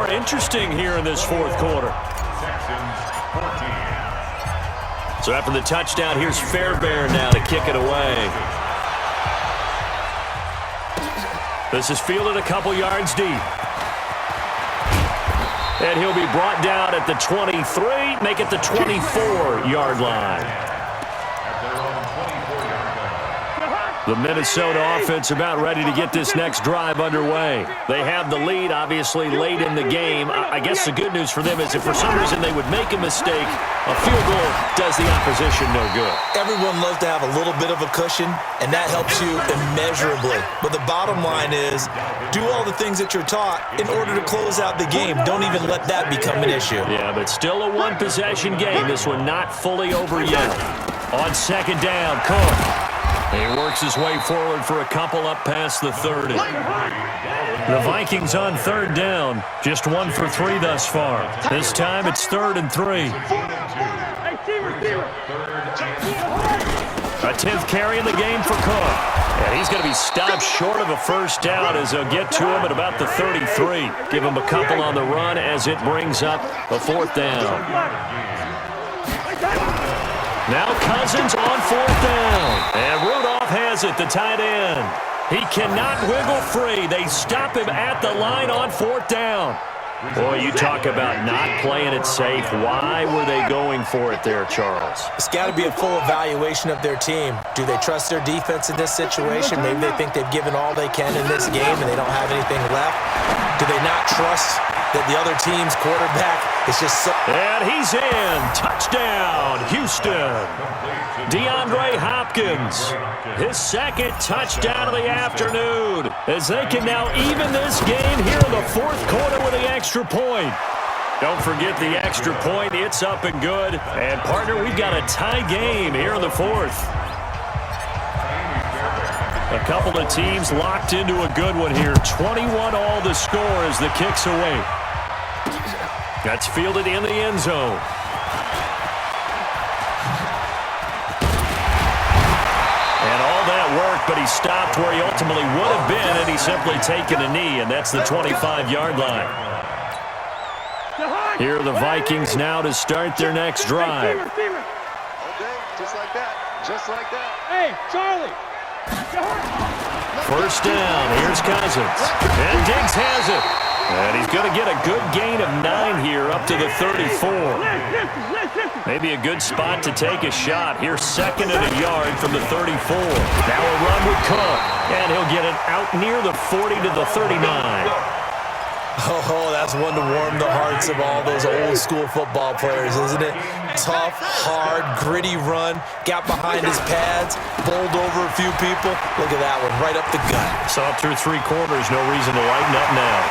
more interesting here in this fourth quarter. So after the touchdown, here's Fairbairn now to kick it away. This is fielded a couple yards deep. And he'll be brought down at the 23, make it the 24-yard line. The Minnesota offense about ready to get this next drive underway. They have the lead, obviously, late in the game. I guess the good news for them is if for some reason they would make a mistake, a field goal does the opposition no good. Everyone loves to have a little bit of a cushion, and that helps you immeasurably. But the bottom line is, do all the things that you're taught in order to close out the game. Don't even let that become an issue. Yeah, but still a one-possession game. This one not fully over yet. On second down, Cook. He works his way forward for a couple up past the 30. The Vikings on third down, just 1 for 3 thus far. This time it's 3rd and 3. A 10th carry in the game for Cook. And he's going to be stopped short of a first down as they'll get to him at about the 33. Give him a couple on the run as it brings up a 4th down. Now Cousins on 4th down. And Rudolph has it, the tight end. He cannot wiggle free. They stop him at the line on 4th down. Boy, you talk about not playing it safe. Why were they going for it there, Charles? It's got to be a full evaluation of their team. Do they trust their defense in this situation? Maybe they think they've given all they can in this game and they don't have anything left. Do they not trust that the other team's quarterback is just so... And he's in. Touchdown, Houston. DeAndre Hopkins, his 2nd touchdown of the afternoon, as they can now even this game here in the 4th quarter with the extra point. Don't forget the extra point. It's up and good. And, partner, we've got a tie game here in the 4th. A couple of teams locked into a good one here. 21 all the score as the kick's away. That's fielded in the end zone. And all that work, but he stopped where he ultimately would have been, and he's simply taken a knee, and that's the 25-yard line. Here are the Vikings now to start their next drive. Okay, just like that. Just like that. Hey, Charlie. First down, here's Cousins. And Diggs has it. And he's going to get a good gain of 9 here up to the 34. Maybe a good spot to take a shot. Here's 2nd and a yard from the 34. Now a run with Cook. And he'll get it out near the 40 to the 39. Oh, that's one to warm the hearts of all those old school football players, isn't it? Tough, hard, gritty run, got behind his pads, bowled over a few people. Look at that one, right up the gut. Saw it through 3 quarters, no reason to lighten up now.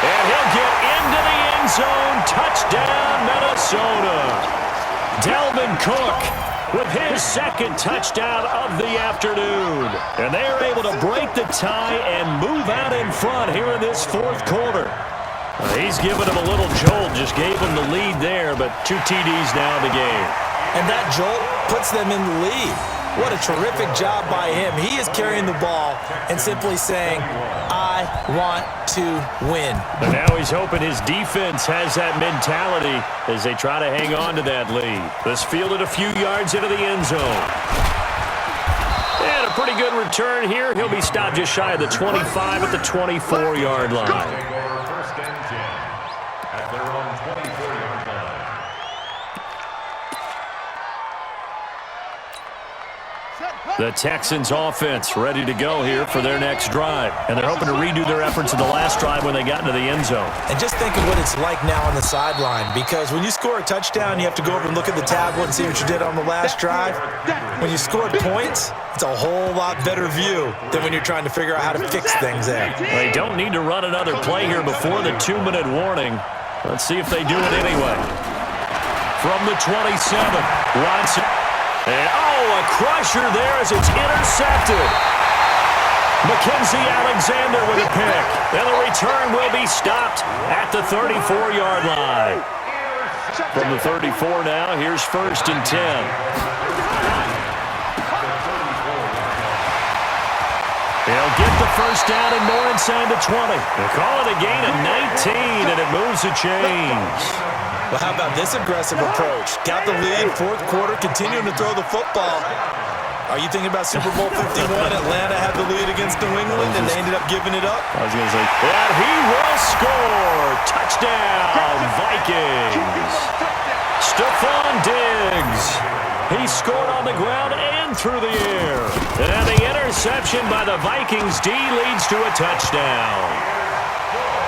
And he'll get into the end zone. Touchdown, Minnesota. Dalvin Cook with his 2nd touchdown of the afternoon. And they are able to break the tie and move out in front here in this 4th quarter. He's given him a little jolt, just gave him the lead there, but 2 TDs now in the game. And that jolt puts them in the lead. What a terrific job by him. He is carrying the ball and simply saying, I want to win. And now he's hoping his defense has that mentality as they try to hang on to that lead. This fielded a few yards into the end zone. And a pretty good return here. He'll be stopped just shy of the 25 at the 24-yard line. The Texans offense ready to go here for their next drive. And they're hoping to redo their efforts in the last drive when they got into the end zone. And just think of what it's like now on the sideline, because when you score a touchdown, you have to go over and look at the tablet and see what you did on the last drive. When you scored points, it's a whole lot better view than when you're trying to figure out how to fix things there. They don't need to run another play here before the 2-minute warning. Let's see if they do it anyway. From the 27, Watson. And, a crusher there as it's intercepted. Mackenzie Alexander with a pick. And the return will be stopped at the 34-yard line. From the 34 now, here's 1st and 10. He'll get the first down and more inside the 20. They call it a gain of 19, and it moves the chains. Well, how about this aggressive approach? Got the lead, fourth quarter, continuing to throw the football. Are you thinking about Super Bowl 51? Atlanta had the lead against New England, and they ended up giving it up? I was going to say, and he will score. Touchdown, Vikings. Stephon Diggs. He scored on the ground and through the air. And the interception by the Vikings D leads to a touchdown.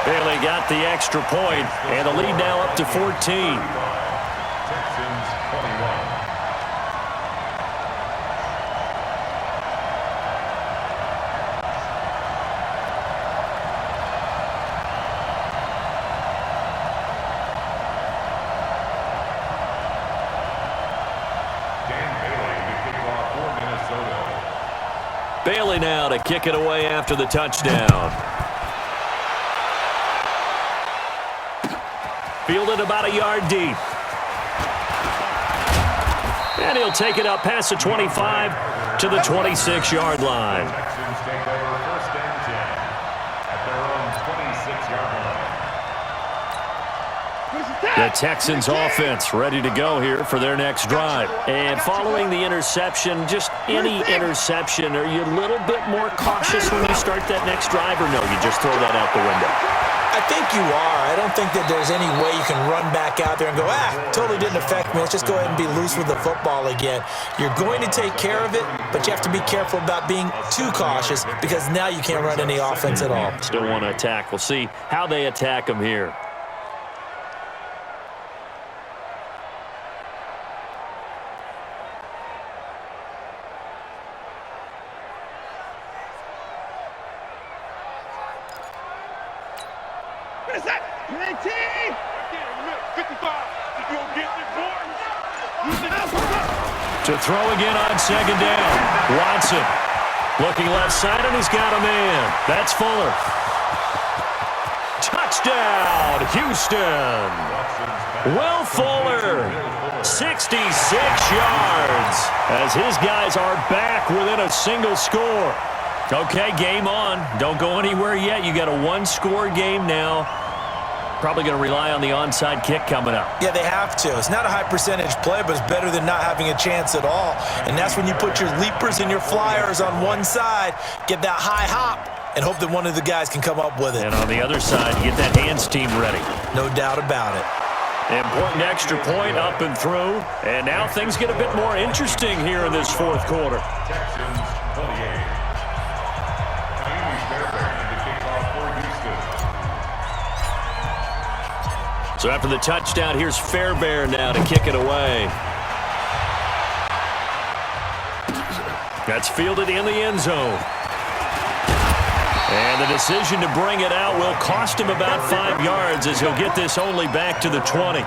Bailey got the extra point, and the lead now up to 14. Texans 21. Bailey now to kick it away after the touchdown. Fielded about a yard deep. And he'll take it up past the 25 to the 26-yard line. Texans take over first and 10 at their own 26-yard line. The Texans offense ready to go here for their next drive. And following the interception, just any interception, are you a little bit more cautious when you start that next drive, or no, you just throw that out the window? I think you are. I don't think that there's any way you can run back out there and go, totally didn't affect me. Let's just go ahead and be loose with the football again. You're going to take care of it, but you have to be careful about being too cautious because now you can't run any offense at all. Still want to attack. We'll see how they attack them here. To throw again on second down. Watson looking left side, and he's got a man. That's Fuller. Touchdown, Houston. Will Fuller, 66 yards, as his guys are back within a single score. Okay, game on. Don't go anywhere yet. You got a one-score game now. Probably going to rely on the onside kick coming up. Yeah, they have to. It's not a high percentage play, but it's better than not having a chance at all. And that's when you put your leapers and your flyers on one side, get that high hop, and hope that one of the guys can come up with it. And on the other side, get that hands team ready. No doubt about it. Important extra point up and through. And now things get a bit more interesting here in this fourth quarter. Texans 28. So after the touchdown, here's Fairbairn now to kick it away. That's fielded in the end zone. And the decision to bring it out will cost him about 5 yards as he'll get this only back to the 20.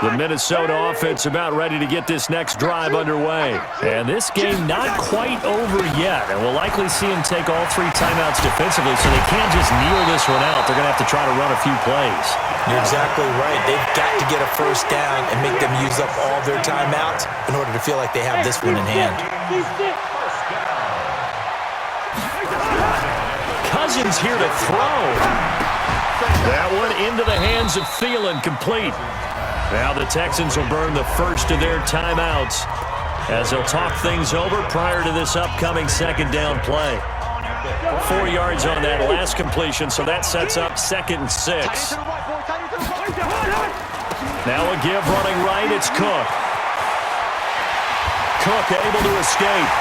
The Minnesota offense about ready to get this next drive underway. And this game not quite over yet. And we'll likely see them take all 3 timeouts defensively, so they can't just kneel this one out. They're going to have to try to run a few plays. You're exactly right. They've got to get a first down and make them use up all their timeouts in order to feel like they have this one in hand. Cousins here to throw. That one into the hands of Thielen, complete. Now the Texans will burn the first of their timeouts as they'll talk things over prior to this upcoming second down play. 4 yards on that last completion, so that sets up 2nd and 6. Now a give running right, it's Cook. Cook able to escape.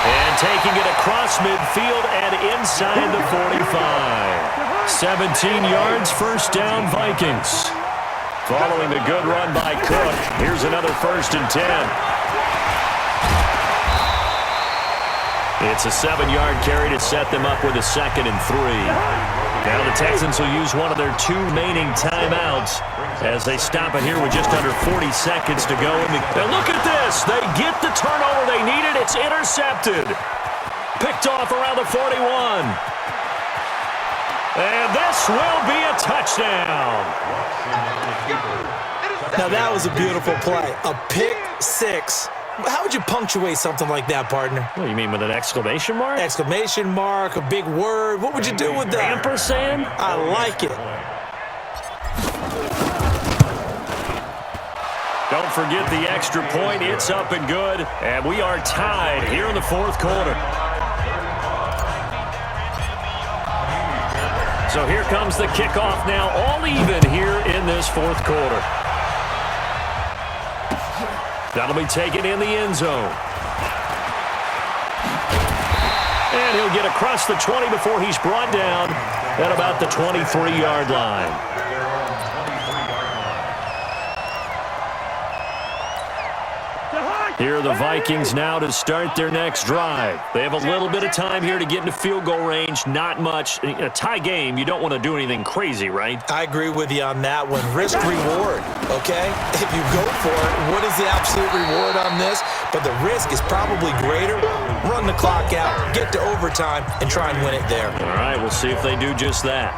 And taking it across midfield and inside the 45. 17 yards, first down, Vikings. Following the good run by Cook, here's another 1st and 10. It's a 7-yard carry to set them up with a 2nd and 3. Now the Texans will use one of their 2 remaining timeouts as they stop it here with just under 40 seconds to go. And look at this. They get the turnover they needed. It's intercepted. Picked off around the 41. And this will be a touchdown. Now, that was a beautiful play. A pick six. How would you punctuate something like that, partner? What do you mean, with an exclamation mark? Exclamation mark, a big word. What would you do with that? Ampersand? I like it. Don't forget the extra point. It's up and good. And we are tied here in the fourth quarter. So here comes the kickoff now, all even here in this fourth quarter. That'll be taken in the end zone. And he'll get across the 20 before he's brought down at about the 23-yard line. Here are the Vikings now to start their next drive. They have a little bit of time here to get into field goal range. Not much. In a tie game, you don't want to do anything crazy, right? I agree with you on that one. Risk reward, okay? If you go for it, what is the absolute reward on this? But the risk is probably greater. Run the clock out, get to overtime, and try and win it there. All right, we'll see if they do just that.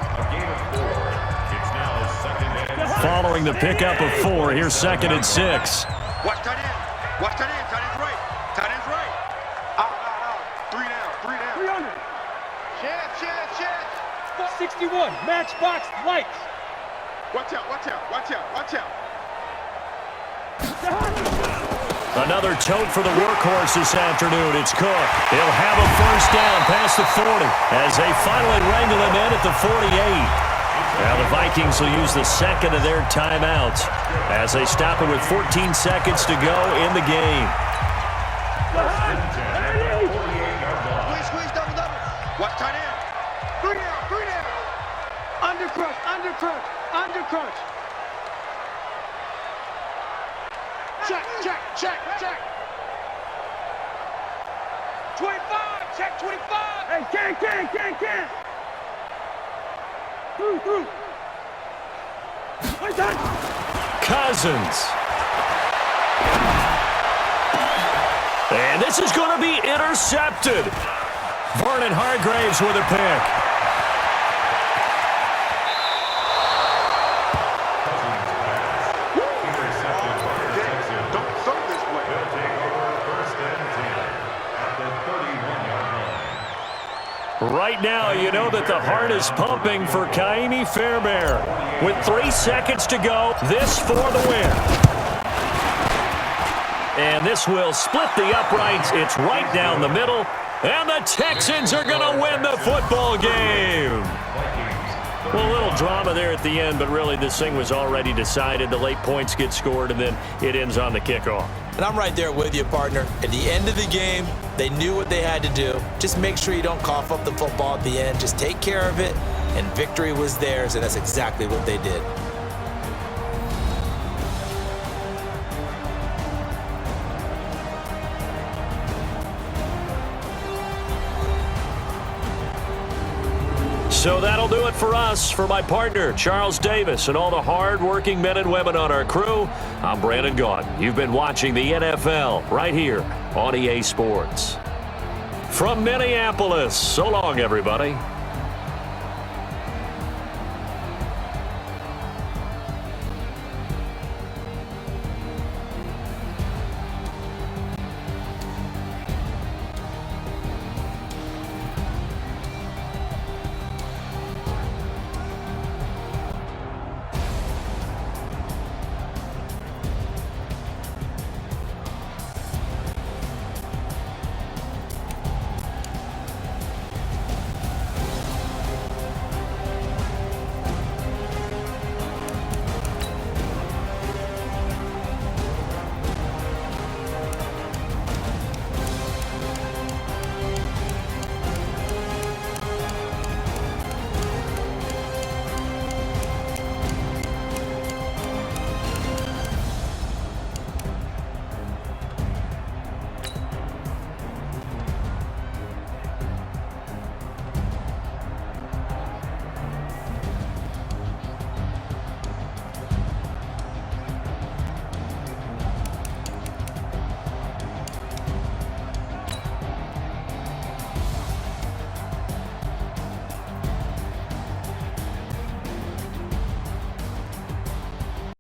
Following the pickup of 4, here's 2nd and 6. Watch tight end. Watch tight end. Tight end's right. Tight end's right. Out. 3 down. 300. Chance. 61. Matchbox lights. Watch out. Another tote for the workhorse this afternoon. It's Cook. He'll have a first down past the 40 as they finally wrangle him in at the 48. Now the Vikings will use the second of their timeouts as they stop it with 14 seconds to go in the game. Squeeze, double. Watch tight end. 3 down. Under crunch. Check. 25. Check 25. Hey, can't. Through. Cousins. And this is going to be intercepted. Vernon Hargreaves with a pick. Right now, you know that the heart is pumping for Kaimi Fairbairn. With 3 seconds to go, this for the win. And this will split the uprights. It's right down the middle. And the Texans are going to win the football game. Well, a little drama there at the end, but really this thing was already decided. The late points get scored, and then it ends on the kickoff. And I'm right there with you, partner. At the end of the game, they knew what they had to do. Just make sure you don't cough up the football at the end. Just take care of it, and victory was theirs, and that's exactly what they did. So that'll do it for us. For my partner, Charles Davis, and all the hard-working men and women on our crew, I'm Brandon Gaudin. You've been watching the NFL right here on EA Sports. From Minneapolis, so long, everybody.